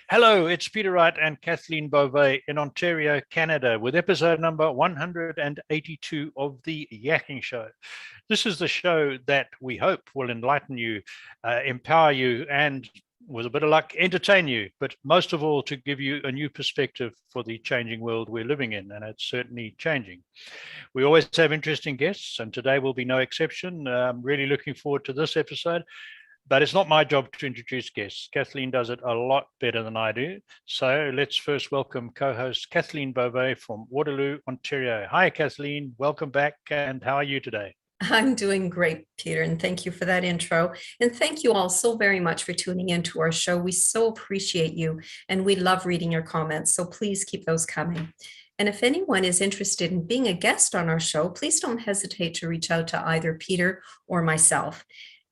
Hello, it's Peter Wright and Kathleen Beauvais in Ontario, Canada, with episode number 182 of the Yakking Show. This is the show that we hope will enlighten you, empower you, and with a bit of luck, entertain you, but most of all, to give you a new perspective for the changing world we're living in, and it's certainly changing. We always have interesting guests, and today will be no exception. I'm really looking forward to this episode. But it's not my job to introduce guests. Kathleen does it a lot better than I do. So let's first welcome co-host Kathleen Beauvais from Waterloo, Ontario. Hi, Kathleen. Welcome back. And how are you today? I'm doing great, Peter, and thank you for that intro. And thank you all so very much for tuning into our show. We so appreciate you, and we love reading your comments. So please keep those coming. And if anyone is interested in being a guest on our show, please don't hesitate to reach out to either Peter or myself.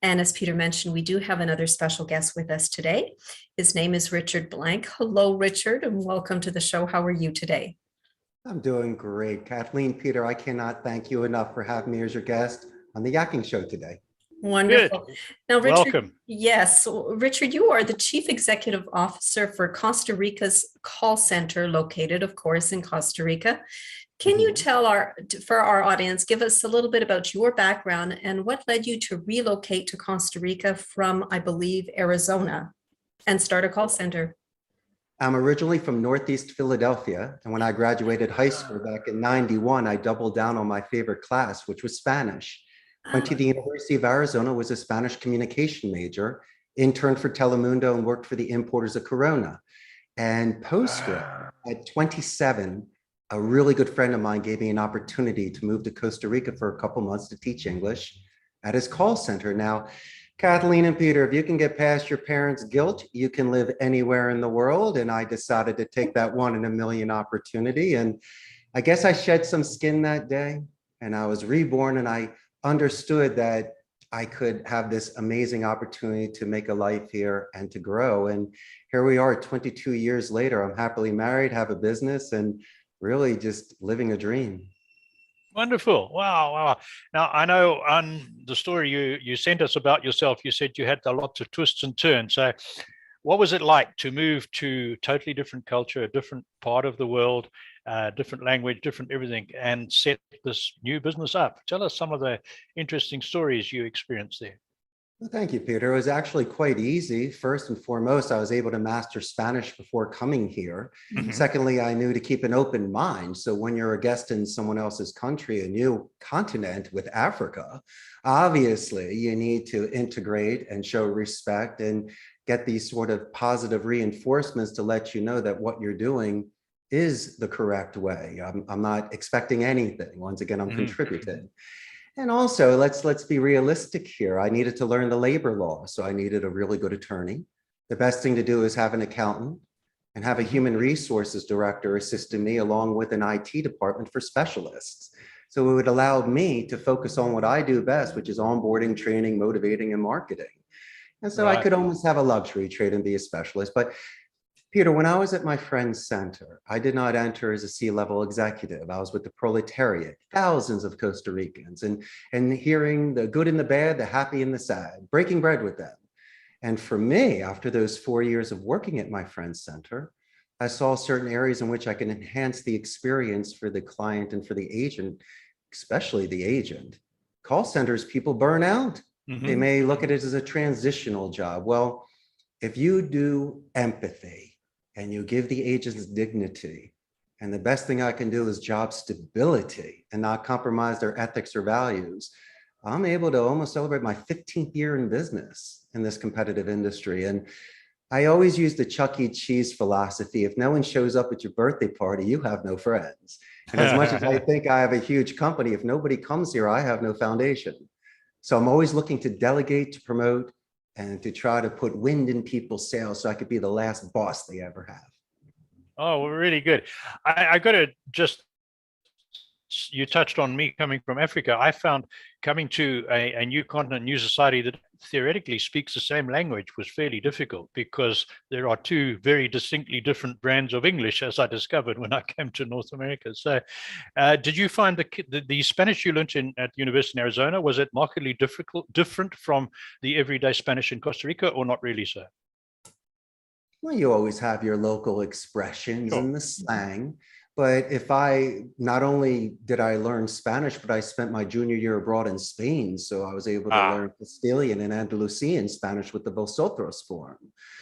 And as Peter mentioned, we do have another special guest with us today. His name is Richard Blank. Hello, Richard, and welcome to the show. How are you today? I'm doing great. Kathleen, Peter, I cannot thank you enough for having me as your guest on the Yakking Show today. Wonderful. Good. Now, Richard, welcome. Yes, Richard, you are the Chief Executive Officer for Costa Rica's call center, located, of course, in Costa Rica. Can you tell for our audience, give us a little bit about your background and what led you to relocate to Costa Rica from, I believe, Arizona and start a call center? I'm originally from Northeast Philadelphia, and when I graduated high school back in '91, I doubled down on my favorite class, which was Spanish. Went to the University of Arizona, was a Spanish communication major, interned for Telemundo, and worked for the importers of Corona. And post-grad, at 27, a really good friend of mine gave me an opportunity to move to Costa Rica for a couple months to teach English at his call center. Now, Kathleen and Peter, if you can get past your parents' guilt, you can live anywhere in the world. And I decided to take that 1 in a million opportunity. And I guess I shed some skin that day, and I was reborn, and I understood that I could have this amazing opportunity to make a life here and to grow. And here we are 22 years later. I'm happily married, have a business, and really just living a dream. Wonderful. Wow. Now, I know on the story you sent us about yourself, you said you had a lot of twists and turns. So what was it like to move to totally different culture, a different part of the world, different language, different everything, and set this new business up? Tell us some of the interesting stories you experienced there. Well, thank you, Peter. It was actually quite easy. First and foremost, I was able to master Spanish before coming here. Secondly, I knew to keep an open mind. So when you're a guest in someone else's country, a new continent with Africa, obviously you need to integrate and show respect and get these sort of positive reinforcements to let you know that what you're doing is the correct way. I'm not expecting anything. Once again, I'm contributing. And also, let's be realistic here. I needed to learn the labor law, so I needed a really good attorney. The best thing to do is have an accountant and have a human resources director assisting me, along with an IT department for specialists. So it would allow me to focus on what I do best, which is onboarding, training, motivating, and marketing. And so I could almost have a luxury trade and be a specialist. But Peter, when I was at my friend's center, I did not enter as a C-level executive. I was with the proletariat, thousands of Costa Ricans, and hearing the good and the bad, the happy and the sad, breaking bread with them. And for me, after those 4 years of working at my friend's center, I saw certain areas in which I can enhance the experience for the client and for the agent, especially the agent. Call centers, people burn out. They may look at it as a transitional job. Well, if you do empathy, and you give the agents dignity, and the best thing I can do is job stability and not compromise their ethics or values, I'm able to almost celebrate my 15th year in business in this competitive industry. And I always use the Chuck E. Cheese philosophy. If no one shows up at your birthday party, you have no friends. And as much as I think I have a huge company, if nobody comes here, I have no foundation. So I'm always looking to delegate, to promote, and to try to put wind in people's sails so I could be the last boss they ever have. Oh, well, really good. I got to just, you touched on me coming from Africa. I found coming to a new continent, new society that theoretically speaks the same language was fairly difficult, because there are two very distinctly different brands of English, as I discovered when I came to North America. So did you find the Spanish you learned at the University in Arizona, was it markedly different from the everyday Spanish in Costa Rica, or not really so? Well, you always have your local expressions Sure. and the slang. But if not only did I learn Spanish, but I spent my junior year abroad in Spain. So I was able to learn Castilian and Andalusian Spanish with the Vosotros form.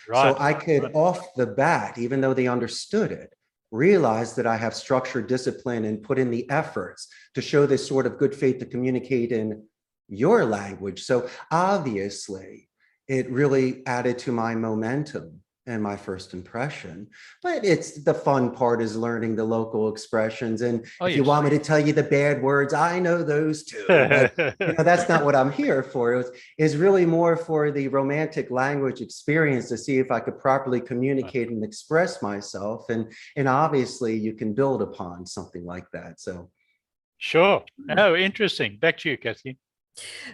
Right. So I could, off the bat, even though they understood it, realize that I have structured discipline and put in the efforts to show this sort of good faith to communicate in your language. So obviously, it really added to my momentum and my first impression. But it's the fun part is learning the local expressions. And if you want me to tell you the bad words, I know those too. But, that's not what I'm here for. It is really more for the romantic language experience to see if I could properly communicate and express myself. And obviously you can build upon something like that. So. Sure. Oh, interesting. Back to you, Kathleen.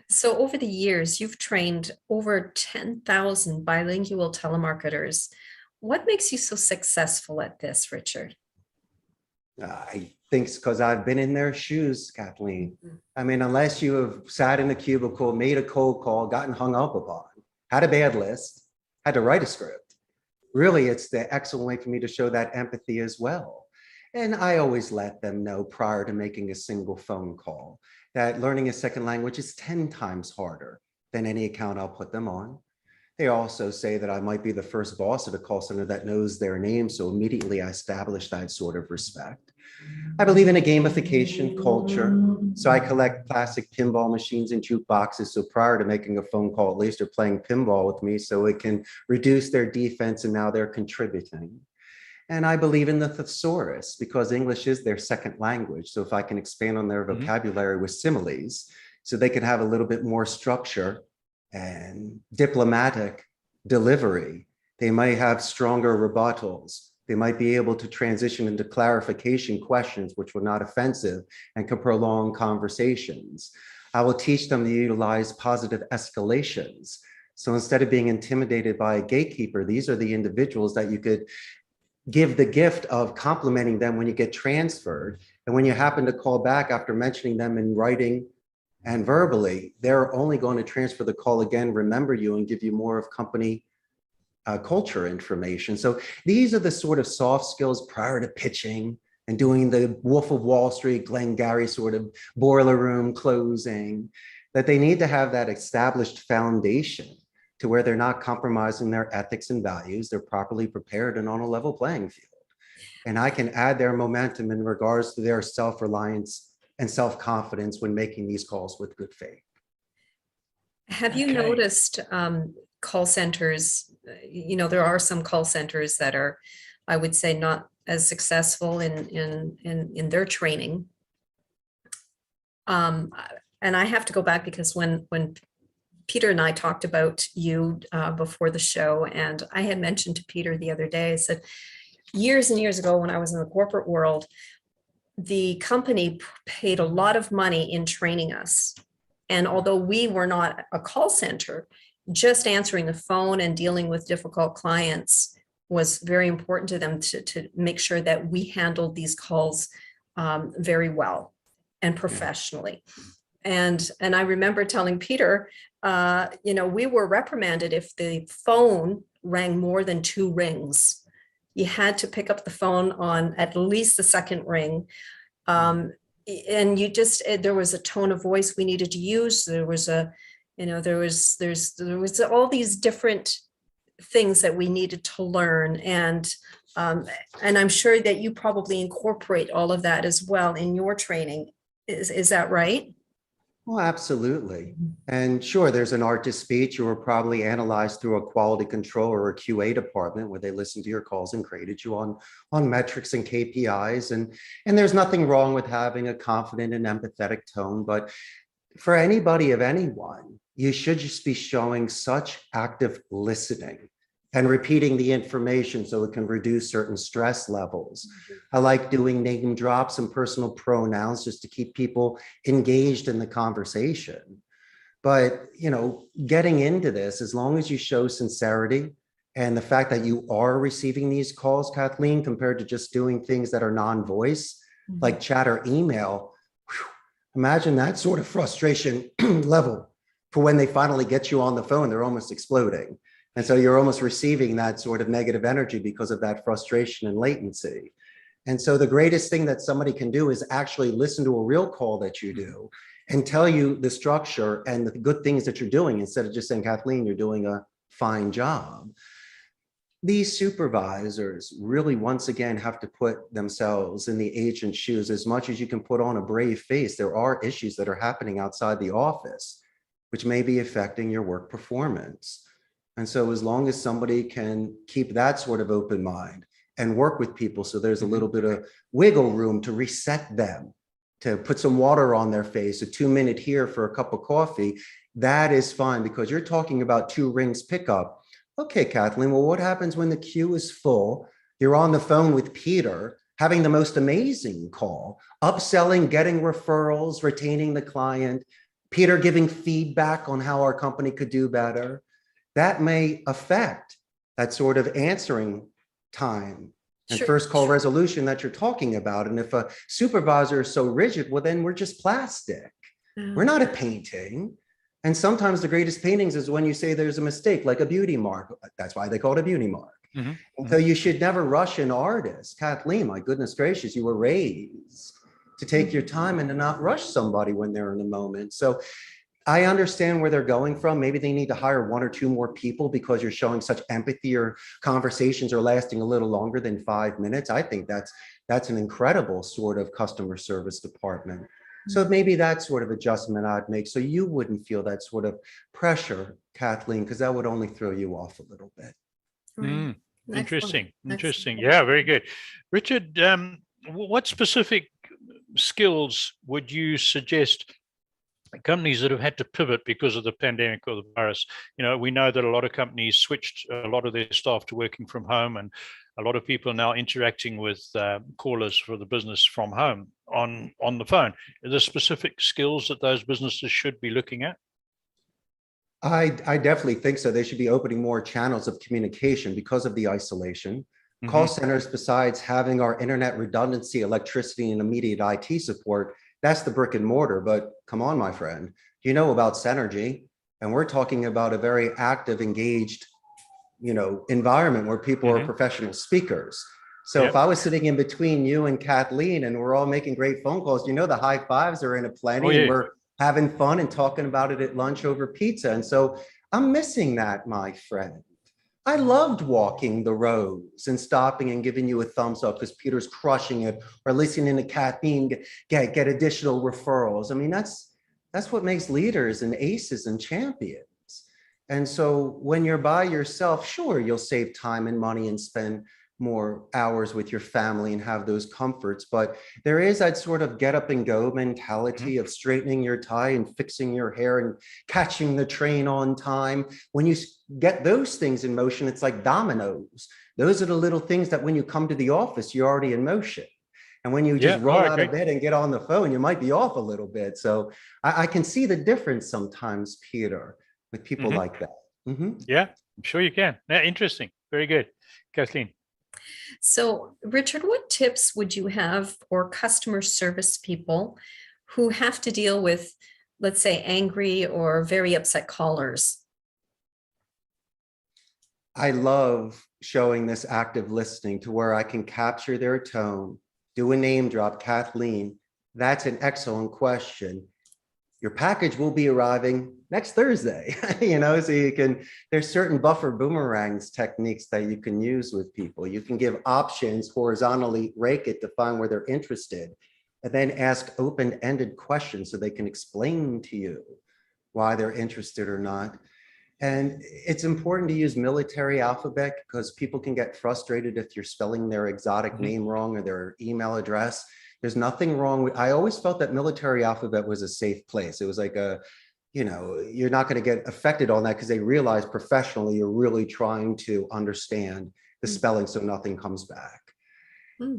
So over the years, you've trained over 10,000 bilingual telemarketers. What makes you so successful at this, Richard? I think it's because I've been in their shoes, Kathleen. I mean, unless you have sat in a cubicle, made a cold call, gotten hung up upon, had a bad list, had to write a script. Really, it's the excellent way for me to show that empathy as well. And I always let them know prior to making a single phone call that learning a second language is 10 times harder than any account I'll put them on. They also say that I might be the first boss at a call center that knows their name, so immediately I establish that sort of respect. I believe in a gamification culture, so I collect plastic pinball machines and jukeboxes, so prior to making a phone call, at least they're playing pinball with me so it can reduce their defense and now they're contributing. And I believe in the thesaurus because English is their second language. So if I can expand on their vocabulary with similes, so they can have a little bit more structure and diplomatic delivery, they might have stronger rebuttals. They might be able to transition into clarification questions, which were not offensive and can prolong conversations. I will teach them to utilize positive escalations. So instead of being intimidated by a gatekeeper, these are the individuals that you could give the gift of complimenting them when you get transferred. And when you happen to call back after mentioning them in writing and verbally, they're only going to transfer the call again, remember you, and give you more of company culture information. So these are the sort of soft skills prior to pitching and doing the Wolf of Wall Street, Glengarry sort of boiler room closing, that they need to have that established foundation to where they're not compromising their ethics and values. They're properly prepared and on a level playing field. And I can add their momentum in regards to their self-reliance and self-confidence when making these calls with good faith. Have you noticed call centers, there are some call centers that are, I would say, not as successful in their training. And I have to go back because when Peter and I talked about you before the show, and I had mentioned to Peter the other day, I said, years and years ago when I was in the corporate world, the company paid a lot of money in training us. And although we were not a call center, just answering the phone and dealing with difficult clients was very important to them to make sure that we handled these calls very well and professionally. And I remember telling Peter, we were reprimanded if the phone rang more than 2 rings. You had to pick up the phone on at least the second ring. And there was a tone of voice we needed to use. There was there was all these different things that we needed to learn. And I'm sure that you probably incorporate all of that as well in your training. Is that right? Well, absolutely. And sure, there's an art to speech. You were probably analyzed through a quality control or a QA department where they listened to your calls and graded you on metrics and KPIs. And there's nothing wrong with having a confident and empathetic tone. But for anybody of anyone, you should just be showing such active listening and repeating the information so it can reduce certain stress levels. I like doing name drops and personal pronouns just to keep people engaged in the conversation. But, getting into this, as long as you show sincerity and the fact that you are receiving these calls, Kathleen, compared to just doing things that are non-voice, like chat or email, imagine that sort of frustration level for when they finally get you on the phone, they're almost exploding. And so you're almost receiving that sort of negative energy because of that frustration and latency. And so the greatest thing that somebody can do is actually listen to a real call that you do and tell you the structure and the good things that you're doing, instead of just saying, Kathleen, you're doing a fine job. These supervisors really, once again, have to put themselves in the agent's shoes. As much as you can put on a brave face, there are issues that are happening outside the office, which may be affecting your work performance. And so as long as somebody can keep that sort of open mind and work with people, so there's a little bit of wiggle room to reset them, to put some water on their face, a 2-minute here for a cup of coffee, that is fine, because you're talking about 2 rings pickup. Okay, Kathleen, well, what happens when the queue is full? You're on the phone with Peter, having the most amazing call, upselling, getting referrals, retaining the client, Peter giving feedback on how our company could do better. That may affect that sort of answering time and first call resolution that you're talking about. And if a supervisor is so rigid, well, then we're just plastic. We're not a painting. And sometimes the greatest paintings is when you say there's a mistake, like a beauty mark. That's why they call it a beauty mark. So you should never rush an artist. Kathleen, my goodness gracious, you were raised to take your time and to not rush somebody when they're in the moment. So I understand where they're going from. Maybe they need to hire 1 or 2 more people because you're showing such empathy, or conversations are lasting a little longer than 5 minutes. I think that's an incredible sort of customer service department. So maybe that sort of adjustment I'd make, so you wouldn't feel that sort of pressure, Kathleen, because that would only throw you off a little bit. Interesting. Yeah, very good. Richard, what specific skills would you suggest companies that have had to pivot because of the pandemic or the virus? We know that a lot of companies switched a lot of their staff to working from home, and a lot of people are now interacting with callers for the business from home on the phone. Are there specific skills that those businesses should be looking at? I definitely think so. They should be opening more channels of communication because of the isolation. Call centers, besides having our internet redundancy, electricity, and immediate IT support, that's the brick and mortar. But come on, my friend, you know about Synergy, and we're talking about a very active, engaged, environment where people are professional speakers. So if I was sitting in between you and Kathleen and we're all making great phone calls, the high fives are in a plenty. And we're having fun and talking about it at lunch over pizza. And so I'm missing that, my friend. I loved walking the rows and stopping and giving you a thumbs up because Peter's crushing it, or listening to Kathleen get additional referrals. I mean, that's what makes leaders and aces and champions. And so when you're by yourself, sure, you'll save time and money and spend more hours with your family and have those comforts. But there is that sort of get up and go mentality of straightening your tie and fixing your hair and catching the train on time. When you get those things in motion, it's like dominoes. Those are the little things that when you come to the office, you're already in motion. And when you just roll out of bed and get on the phone, you might be off a little bit. So I can see the difference sometimes, Peter, with people like that. Yeah, I'm sure you can. Yeah, interesting. Very good. Kathleen. So, Richard, what tips would you have for customer service people who have to deal with, let's say, angry or very upset callers? I love showing this active listening to where I can capture their tone, do a name drop, Kathleen. That's an excellent question. Your package will be arriving next Thursday, so you can, there's certain buffer boomerangs techniques that you can use with people. You can give options, horizontally rake it to find where they're interested, and then ask open-ended questions so they can explain to you why they're interested or not. And it's important to use military alphabet because people can get frustrated if you're spelling their exotic name wrong or their email address. There's nothing wrong with, I always felt that military alphabet was a safe place. It was like you're not going to get affected on that because they realize professionally you're really trying to understand the spelling so nothing comes back.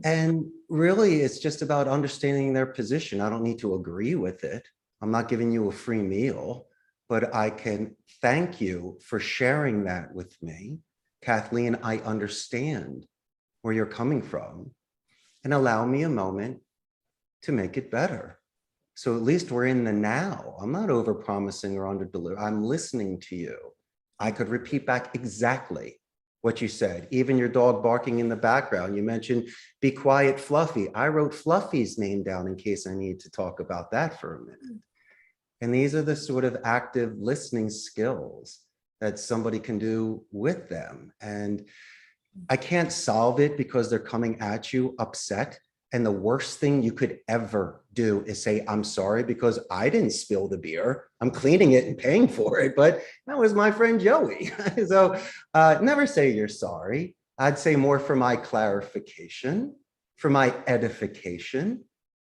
And really, it's just about understanding their position. I don't need to agree with it. I'm not giving you a free meal, but I can thank you for sharing that with me. Kathleen, I understand where you're coming from, and allow me a moment to make it better. So at least we're in the now. I'm not over promising or under delivering. I'm listening to you. I could repeat back exactly what you said. Even your dog barking in the background. You mentioned be quiet, Fluffy. I wrote Fluffy's name down in case I need to talk about that for a minute. And these are the sort of active listening skills that somebody can do with them. And I can't solve it because they're coming at you upset. And the worst thing you could ever do is say, I'm sorry, because I didn't spill the beer. I'm cleaning it and paying for it, but that was my friend Joey. So never say you're sorry. I'd say more for my clarification, for my edification.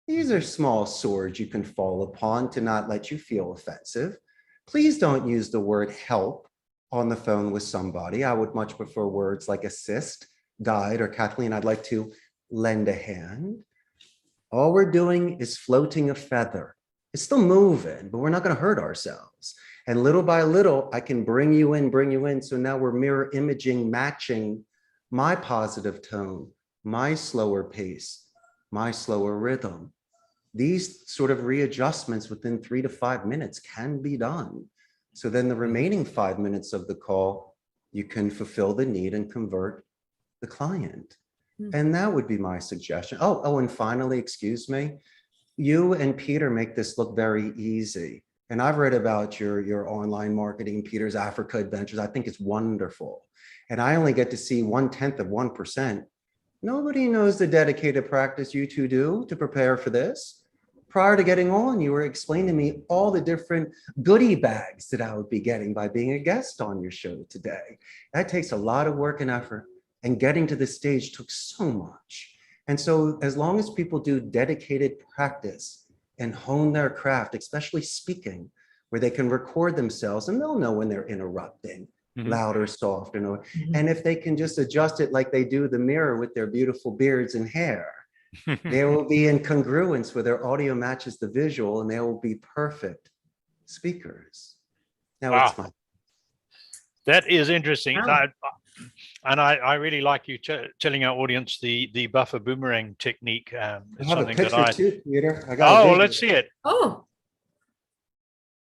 These are small swords you can fall upon to not let you feel offensive. Please don't use the word help on the phone with somebody. I would much prefer words like assist, guide, or Kathleen, I'd like to lend a hand. All we're doing is floating a feather. It's still moving, but we're not going to hurt ourselves. And little by little, I can bring you in. So now we're mirror imaging, matching my positive tone, my slower pace, my slower rhythm. These sort of readjustments within 3 to 5 minutes can be done. So then the remaining 5 minutes of the call, you can fulfill the need and convert the client. And that would be my suggestion. Oh, and finally, excuse me, you and Peter make this look very easy. And I've read about your online marketing, Peter's Africa adventures. I think it's wonderful. And I only get to see 1/10 of 1%. Nobody knows the dedicated practice you two do to prepare for this. Prior to getting on, you were explaining to me all the different goodie bags that I would be getting by being a guest on your show today. That takes a lot of work and effort. And getting to this stage took so much. And so as long as people do dedicated practice and hone their craft, especially speaking, where they can record themselves and they'll know when they're interrupting, loud or soft. And if they can just adjust it like they do the mirror with their beautiful beards and hair, they will be in congruence where their audio matches the visual and they will be perfect speakers. Now wow. It's my... That is interesting. Wow. I really like you telling our audience the buffer boomerang technique. I have a picture too, Peter. Oh, well, let's see it. Oh.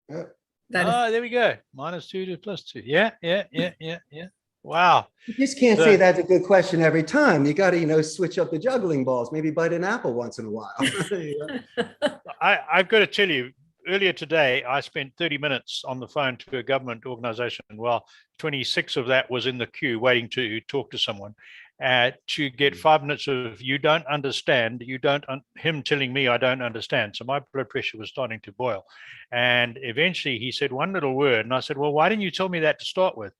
Yeah. There we go. -2 to +2. Yeah. Wow. You just can't say that's a good question every time. You got to, switch up the juggling balls, maybe bite an apple once in a while. I've got to tell you, earlier today, I spent 30 minutes on the phone to a government organization. Well, 26 of that was in the queue waiting to talk to someone to get 5 minutes of you don't understand, him telling me I don't understand. So my blood pressure was starting to boil. And eventually he said one little word. And I said, well, why didn't you tell me that to start with?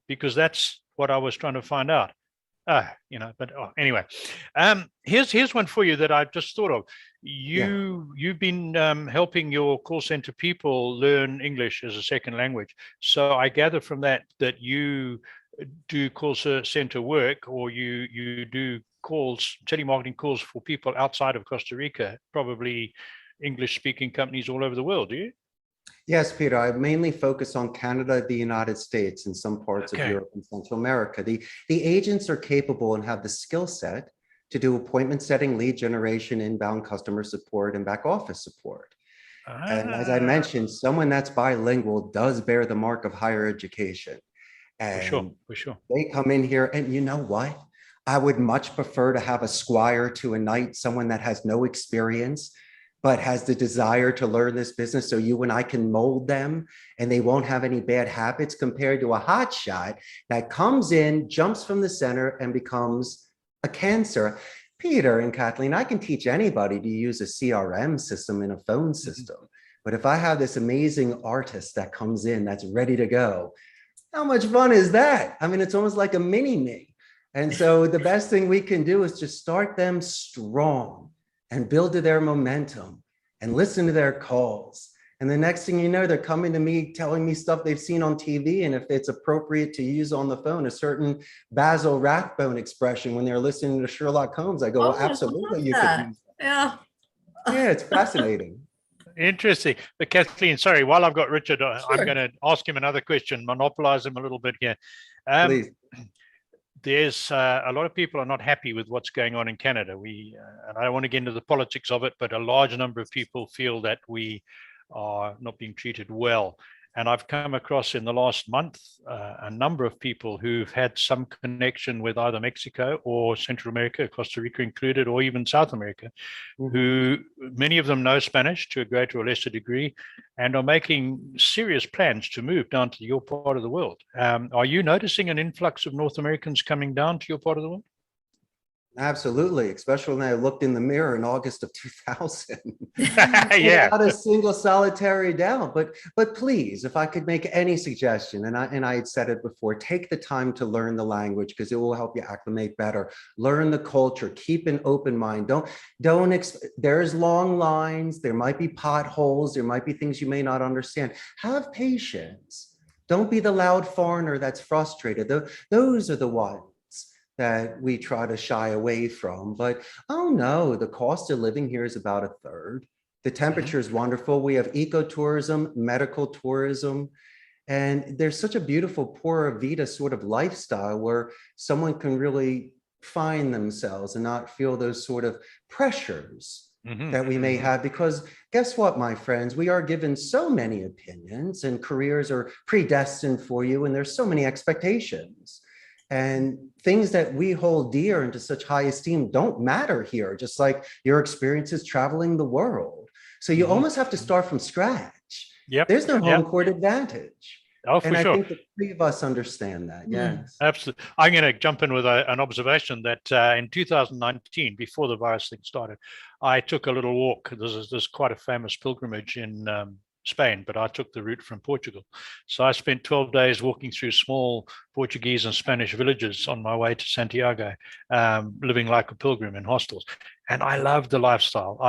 Because that's what I was trying to find out. Anyway, here's one for you that I just thought of. You've been helping your call center people learn English as a second language. So I gather from that you do call center work, or you do telemarketing calls for people outside of Costa Rica, probably English speaking companies all over the world, do you? Yes, Peter, I mainly focus on Canada, the United States, and some parts of Europe and Central America. The agents are capable and have the skill set to do appointment setting, lead generation, inbound customer support, and back office support. And as I mentioned, someone that's bilingual does bear the mark of higher education. And for sure. They come in here, and you know what? I would much prefer to have a squire to a knight, someone that has no experience, but has the desire to learn this business, so you and I can mold them and they won't have any bad habits, compared to a hot shot that comes in, jumps from the center, and becomes a cancer. Peter and Kathleen, I can teach anybody to use a CRM system in a phone system. But if I have this amazing artist that comes in that's ready to go, how much fun is that? I mean, it's almost like a mini me. And so the best thing we can do is just start them strong and build to their momentum and listen to their calls. And the next thing you know, they're coming to me, telling me stuff they've seen on TV. And if it's appropriate to use on the phone, a certain Basil Rathbone expression when they're listening to Sherlock Holmes, I go, well, absolutely, you could use that. Yeah, it's fascinating. Interesting. But Kathleen, sorry, while I've got Richard, sure. I'm going to ask him another question, monopolize him a little bit here. Please. There's a lot of people are not happy with what's going on in Canada. And I don't want to get into the politics of it, but a large number of people feel that we are not being treated well. And I've come across in the last month a number of people who've had some connection with either Mexico or Central America, Costa Rica included, or even South America, who many of them know Spanish to a greater or lesser degree and are making serious plans to move down to your part of the world. Are you noticing an influx of North Americans coming down to your part of the world? Absolutely, especially when I looked in the mirror in August of 2000. Yeah. Not a single solitary doubt, but please, if I could make any suggestion, and I had said it before, take the time to learn the language because it will help you acclimate better. Learn the culture, keep an open mind. There's long lines, there might be potholes, there might be things you may not understand. Have patience. Don't be the loud foreigner that's frustrated. Those are the ones that we try to shy away from. But oh no, the cost of living here is about a third. The temperature is wonderful. We have ecotourism, medical tourism, and there's such a beautiful Pura Vida sort of lifestyle where someone can really find themselves and not feel those sort of pressures that we may have. Because guess what, my friends, we are given so many opinions and careers are predestined for you, and there's so many expectations. And things that we hold dear and to such high esteem don't matter here, just like your experiences traveling the world. So you almost have to start from scratch. Yep. There's no home court advantage. Oh, for and I sure. think the three of us understand that. Yes. Absolutely. I'm going to jump in with an observation that in 2019, before the virus thing started, I took a little walk. There's quite a famous pilgrimage in Spain, but I took the route from Portugal. So I spent 12 days walking through small Portuguese and Spanish villages on my way to Santiago, living like a pilgrim in hostels. And I loved the lifestyle.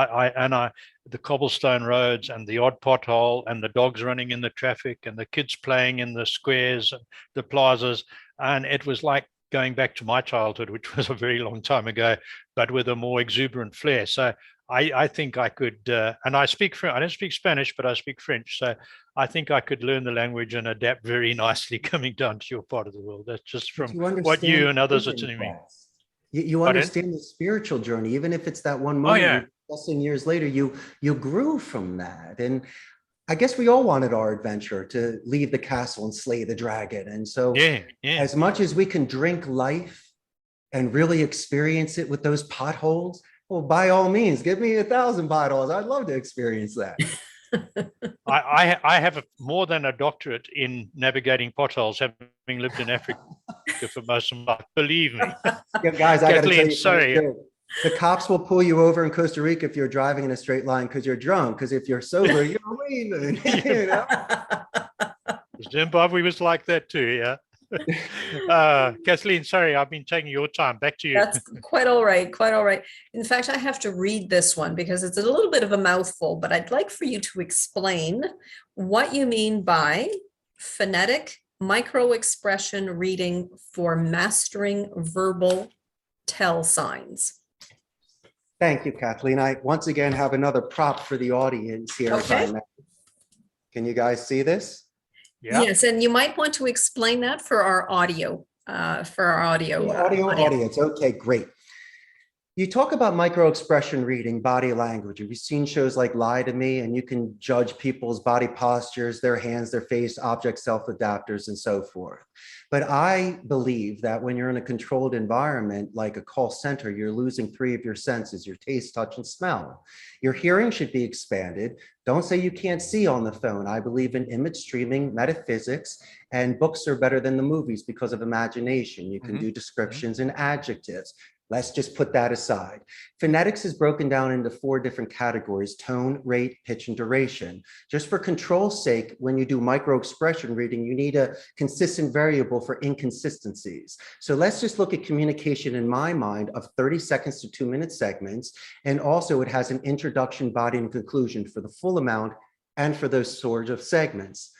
The cobblestone roads and the odd pothole and the dogs running in the traffic and the kids playing in the squares, the plazas. And it was like going back to my childhood, which was a very long time ago, but with a more exuberant flair. So I think I could, and I speak French. I don't speak Spanish, but I speak French. So I think I could learn the language and adapt very nicely coming down to your part of the world. That's just from what you and others are telling me. You understand the spiritual journey, even if it's that one moment. Discussing years later, you grew from that. And I guess we all wanted our adventure to leave the castle and slay the dragon. And so as much as we can drink life and really experience it with those potholes, well, by all means, give me 1,000 potholes. I'd love to experience that. I have more than a doctorate in navigating potholes, having lived in Africa for most of my life. Believe me. Yeah, guys, I got to tell you, sorry. The cops will pull you over in Costa Rica if you're driving in a straight line because you're drunk. Because if you're sober, you're waving. You know? Zimbabwe was like that too, yeah. Kathleen, sorry, I've been taking your time. Back to you. That's quite all right. Quite all right. In fact, I have to read this one because it's a little bit of a mouthful, but I'd like for you to explain what you mean by phonetic micro-expression reading for mastering verbal tell signs. Thank you, Kathleen. I once again have another prop for the audience here. Okay. Can you guys see this? Yeah. Yes, and you might want to explain that for our audio, audience. Okay, great. You talk about micro expression reading, body language. You've seen shows like Lie to Me, and you can judge people's body postures, their hands, their face, object self-adapters, and so forth. But I believe that when you're in a controlled environment, like a call center, you're losing 3 of your senses, your taste, touch, and smell. Your hearing should be expanded. Don't say you can't see on the phone. I believe in image streaming, metaphysics, and books are better than the movies because of imagination. You can do descriptions and adjectives. Let's just put that aside. Phonetics is broken down into 4 different categories: tone, rate, pitch, and duration. Just for control's sake, when you do micro expression reading, you need a consistent variable for inconsistencies. So let's just look at communication in my mind of 30 seconds to 2-minute segments. And also it has an introduction, body, and conclusion for the full amount and for those sorts of segments.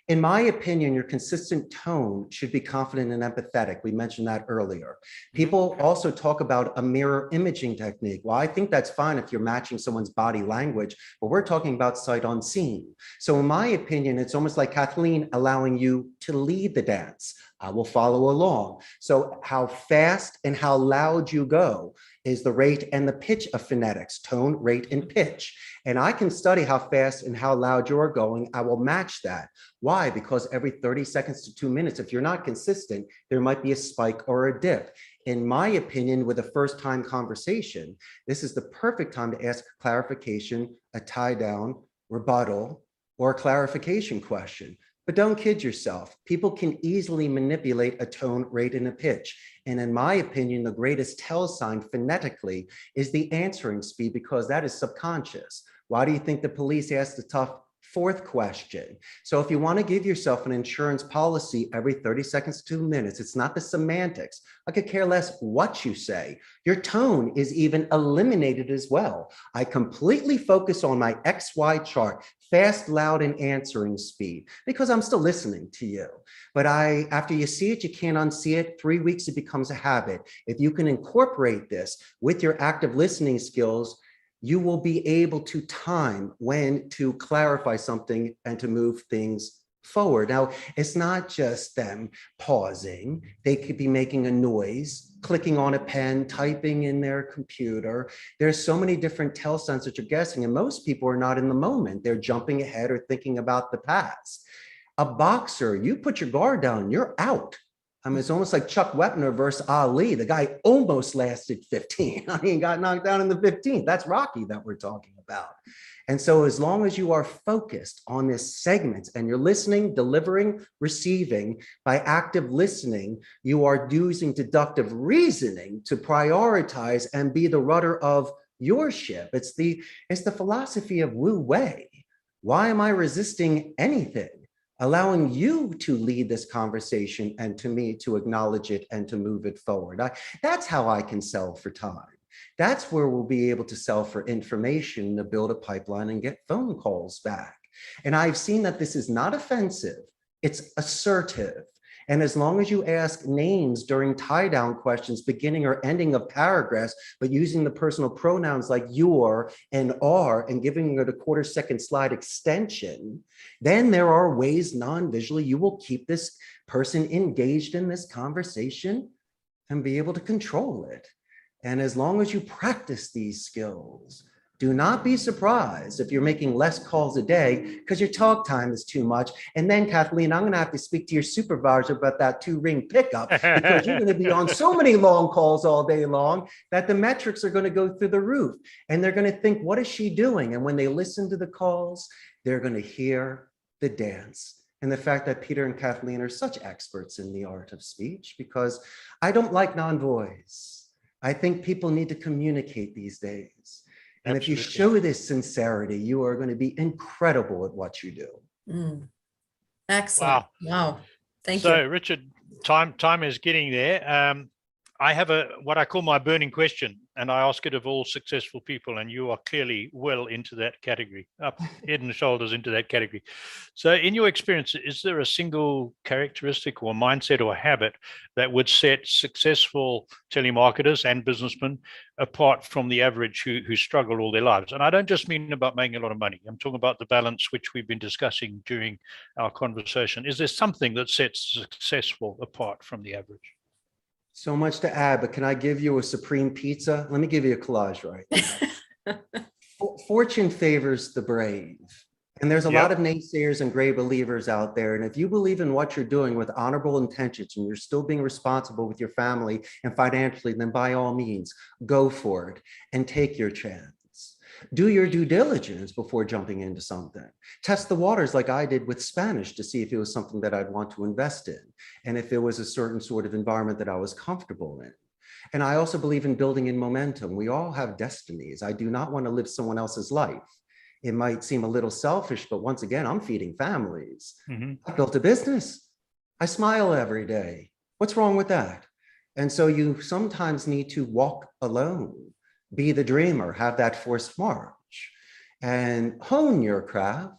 In my opinion, your consistent tone should be confident and empathetic. We mentioned that earlier. People also talk about a mirror imaging technique. Well, I think that's fine if you're matching someone's body language, but we're talking about sight unseen. So in my opinion, it's almost like Kathleen allowing you to lead the dance. I will follow along. So how fast and how loud you go is the rate and the pitch of phonetics, tone, rate, and pitch. And I can study how fast and how loud you're going. I will match that. Why? Because every 30 seconds to 2 minutes, if you're not consistent, there might be a spike or a dip. In my opinion, with a first-time conversation, this is the perfect time to ask clarification, a tie-down, rebuttal, or a clarification question. But don't kid yourself. People can easily manipulate a tone, rate, and a pitch. And in my opinion, the greatest tell sign phonetically is the answering speed, because that is subconscious. Why do you think the police asked the tough fourth question? So if you want to give yourself an insurance policy every 30 seconds to 2 minutes, it's not the semantics. I could care less what you say. Your tone is even eliminated as well. I completely focus on my XY chart, fast, loud, and answering speed, because I'm still listening to you. But after you see it, you can't unsee it. 3 weeks, it becomes a habit. If you can incorporate this with your active listening skills, you will be able to time when to clarify something and to move things forward. Now, it's not just them pausing. They could be making a noise, clicking on a pen, typing in their computer. There's so many different tell signs that you're guessing, and most people are not in the moment. They're jumping ahead or thinking about the past. A boxer, you put your guard down, you're out. I mean, it's almost like Chuck Wepner versus Ali. The guy almost lasted 15. I mean, got knocked down in the 15th. That's Rocky that we're talking about. And so as long as you are focused on this segment and you're listening, delivering, receiving, by active listening, you are using deductive reasoning to prioritize and be the rudder of your ship. It's the philosophy of Wu Wei. Why am I resisting anything? Allowing you to lead this conversation and to me to acknowledge it and to move it forward. That's how I can sell for time. That's where we'll be able to sell for information, to build a pipeline and get phone calls back. And I've seen that this is not offensive, it's assertive. And as long as you ask names during tie-down questions, beginning or ending of paragraphs, but using the personal pronouns like your and are, and giving it a quarter-second slide extension, then there are ways non-visually you will keep this person engaged in this conversation and be able to control it. And as long as you practice these skills, do not be surprised if you're making less calls a day because your talk time is too much. And then, Kathleen, I'm going to have to speak to your supervisor about that 2-ring pickup, because you're going to be on so many long calls all day long that the metrics are going to go through the roof. And they're going to think, what is she doing? And when they listen to the calls, they're going to hear the dance. And the fact that Peter and Kathleen are such experts in the art of speech, because I don't like non-voice. I think people need to communicate these days. And Absolutely. If you show this sincerity, you are going to be incredible at what you do. Mm. Excellent. Wow. Thank you. So, Richard, time is getting there. I have what I call my burning question, and I ask it of all successful people, and you are clearly well into that category, up head and shoulders into that category. So in your experience, is there a single characteristic or mindset or habit that would set successful telemarketers and businessmen apart from the average who struggle all their lives? And I don't just mean about making a lot of money. I'm talking about the balance, which we've been discussing during our conversation. Is there something that sets successful apart from the average? So much to add, but can I give you a supreme pizza? Let me give you a collage right now. Fortune favors the brave. And there's a lot of naysayers and gray believers out there. And if you believe in what you're doing with honorable intentions and you're still being responsible with your family and financially, then by all means, go for it and take your chance. Do your due diligence before jumping into something. Test the waters like I did with Spanish to see if it was something that I'd want to invest in, and if it was a certain sort of environment that I was comfortable in. And I also believe in building in momentum. We all have destinies. I do not want to live someone else's life. It might seem a little selfish, but once again, I'm feeding families. I built a business. I smile every day. What's wrong with that? And so you sometimes need to walk alone. Be the dreamer, have that forced march, and hone your craft.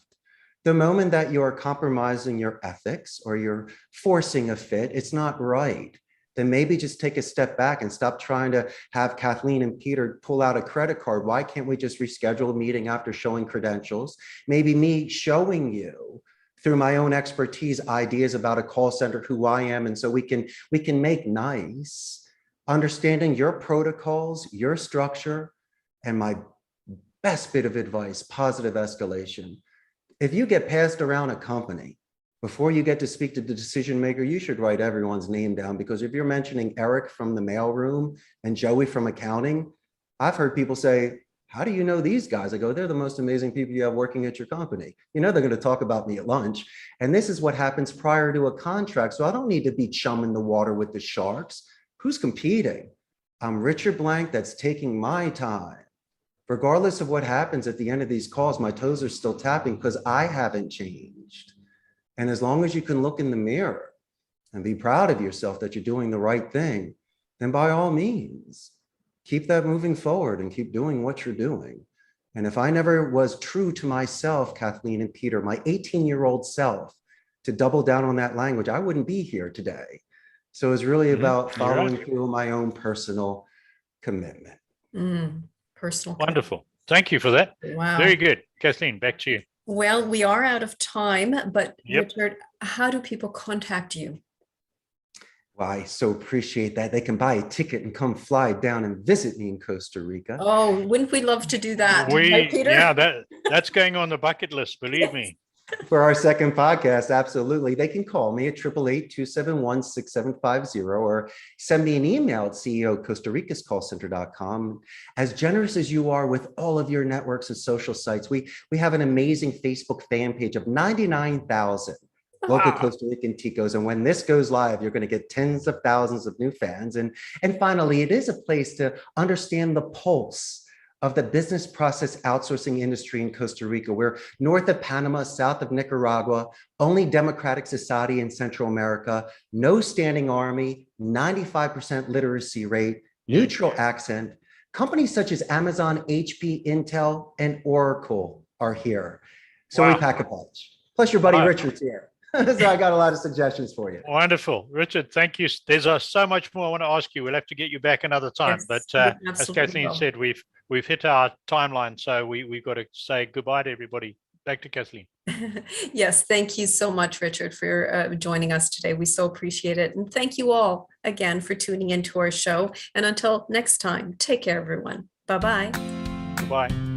The moment that you're compromising your ethics or you're forcing a fit, it's not right. Then maybe just take a step back and stop trying to have Kathleen and Peter pull out a credit card. Why can't we just reschedule a meeting after showing credentials? Maybe me showing you through my own expertise, ideas about a call center, who I am. And so we can make nice, understanding your protocols, your structure, and my best bit of advice, positive escalation. If you get passed around a company, before you get to speak to the decision maker, you should write everyone's name down, because if you're mentioning Eric from the mailroom and Joey from accounting, I've heard people say, how do you know these guys? I go, they're the most amazing people you have working at your company. You know, they're going to talk about me at lunch. And this is what happens prior to a contract. So I don't need to be chumming the water with the sharks. Who's competing? I'm Richard Blank, that's taking my time. Regardless of what happens at the end of these calls, my toes are still tapping because I haven't changed. And as long as you can look in the mirror and be proud of yourself that you're doing the right thing, then by all means, keep that moving forward and keep doing what you're doing. And if I never was true to myself, Kathleen and Peter, my 18-year-old self, to double down on that language, I wouldn't be here today. So it's really about following through my own personal commitment. Personal. Wonderful. Thank you for that. Wow. Very good. Kathleen, back to you. Well, we are out of time, but Richard, how do people contact you? Well, I so appreciate that. They can buy a ticket and come fly down and visit me in Costa Rica. Oh, wouldn't we love to do that? Right, Peter? Yeah, that's going on the bucket list, believe me. For our second podcast, absolutely. They can call me at 888-271-6750 or send me an email at CEO@CostaRicasCallCenter.com. As generous as you are with all of your networks and social sites, we have an amazing Facebook fan page of 99,000 local Costa Rican Ticos. And when this goes live, you're going to get tens of thousands of new fans. And finally, it is a place to understand the pulse of the business process outsourcing industry in Costa Rica. We're north of Panama, south of Nicaragua, only democratic society in Central America, no standing army, 95% literacy rate, neutral accent. Companies such as Amazon, HP, Intel, and Oracle are here. So we pack a punch. Plus your buddy Richard's here. So I got a lot of suggestions for you. Wonderful. Richard, thank you. There's so much more I want to ask you. We'll have to get you back another time. Yes, but as Kathleen said, we've hit our timeline. So we've got to say goodbye to everybody. Back to Kathleen. Yes, thank you so much, Richard, for joining us today. We so appreciate it. And thank you all again for tuning into our show. And until next time, take care, everyone. Bye-bye. Goodbye.